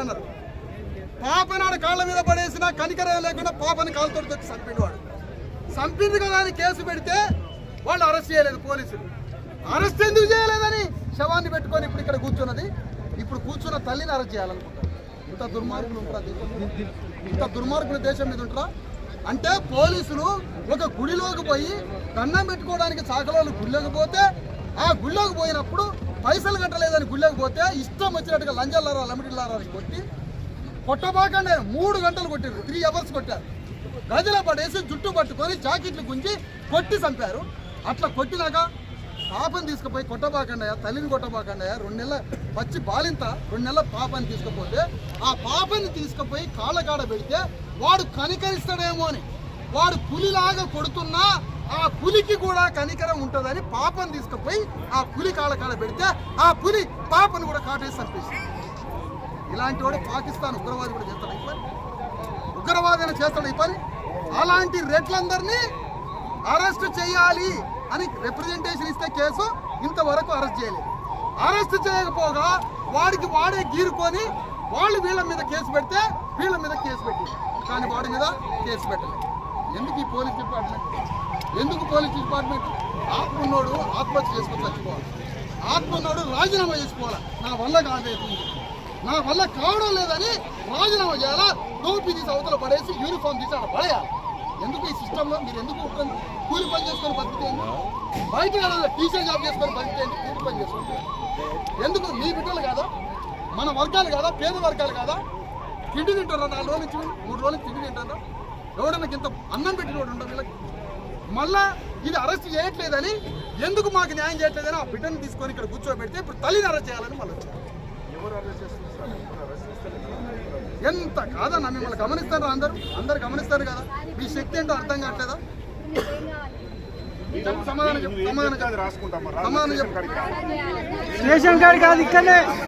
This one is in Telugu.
అన్నారు. పాపనాడు కాళ్ళ మీద పడేసిన కనికరం లేకుండా పాపని కాలుతో తెచ్చి చంపిండు. వాడు చంపింది కదా అని కేసు పెడితే వాళ్ళు అరెస్ట్ చేయలేదు పోలీసులు. అరెస్ట్ ఎందుకు చేయలేదని శవాన్ని పెట్టుకొని ఇప్పుడు ఇక్కడ కూర్చున్నది. ఇప్పుడు కూర్చున్న తల్లిని అరెస్ట్ చేయాలనుకుంటారు. ఇంత దుర్మార్గులు ఉంటారా? ఇంత దుర్మార్గుల దేశం మీద ఉంటారా? అంటే పోలీసులు ఒక గుడిలోకి పోయి దండం పెట్టుకోవడానికి చాకలోళ్ళు గుడిలోకి పోతే, ఆ గుడిలోకి పోయినప్పుడు పైసలు కట్టలేదని గుడిలోకి పోతే ఇష్టం వచ్చినట్టుగా లంజల్లారా లమిటిల్లారా కొట్టి కొట్టబాకండి 3 గంటలు కొట్టారు. 3 అవర్స్ కొట్టారు. గదిలో పడేసి జుట్టు పట్టుకొని జాకెట్లు గుంజి కొట్టి చంపారు. అట్లా కొట్టినాక పాపని తీసుకుపోయి కొట్టబాకండియా, తల్లిని కొట్టబాకండియా. 2 నెలల పచ్చి బాలింత 2 నెలల పాపని తీసుకుపోతే ఆ పాపని తీసుకుపోయి కాళ్ళకాడ పెడితే వాడు కనికరిస్తాడేమో అని, వాడు పులిలాగా కొడుతున్నా ఆ పులికి కూడా కనికరం ఉంటుందని పాపని తీసుకుపోయి ఆ పులి కాళ్ళకాడ పెడితే ఆ పులి పాపను కూడా కాటేసి చంపేసింది. ఇలాంటి వాడు పాకిస్తాన్ ఉగ్రవాది కూడా చేస్తాడు ఈ పని. ఉగ్రవాదన చేస్తాడు ఈ పని. అలాంటి రెడ్లందరినీ అరెస్ట్ చేయాలి అని రిప్రజెంటేషన్ ఇస్తే కేసు ఇంతవరకు అరెస్ట్ చేయలేదు. అరెస్ట్ చేయకపోగా వాడికి వాడే గీరుకొని వాళ్ళు వీళ్ళ మీద కేసు పెడితే వీళ్ళ మీద కేసు పెట్టింది. కానీ వాడి మీద కేసు పెట్టలేదు. ఎందుకు ఈ పోలీస్ డిపార్ట్మెంట్? ఎందుకు పోలీస్ డిపార్ట్మెంట్? ఆత్మ ఉన్నోడు ఆత్మహత్య చేసుకొని చచ్చిపోవాలి. ఆత్మ ఉన్నోడు రాజీనామా చేసుకోవాలి. నా వల్ల కాలేదు, నా వల్ల కావడం లేదని రాజీనామా చేయాలా? టోపీ తీసి అవతల పడేసి యూనిఫామ్ తీసి అక్కడ పడేయాలి. ఎందుకు ఈ సిస్టంలో మీరు ఎందుకు కూలి పని చేసుకొని బతికేయండి? బయట టీచర్ జాబ్ చేసుకొని బతికేయండి, కూలి పని చేసుకుంటే ఎందుకు? మీ బిడ్డలు కాదా? మన వర్గాలు కాదా? పేద వర్గాలు కాదా? తిండి తింటారా? 4 రోజుల నుంచి 3 రోజులకి తిండి తింటారా? ఎవడన్నా ఇంత అన్నం పెట్టినోడు ఉండవు వీళ్ళకి. మళ్ళా ఇది అరెస్ట్ చేయట్లేదని, ఎందుకు మాకు న్యాయం చేయట్లేదని ఆ బిడ్డను తీసుకొని ఇక్కడ కూర్చోబెడితే ఇప్పుడు తల్లిని అరెస్ట్ చేయాలని మళ్ళీ వచ్చారు. ఎంత కాదన్నా, మిమ్మల్ని గమనిస్తారు అందరు గమనిస్తారు కదా. మీ శక్తి ఏంటో అర్థం కావట్లేదా? సమాధానం చెప్పు.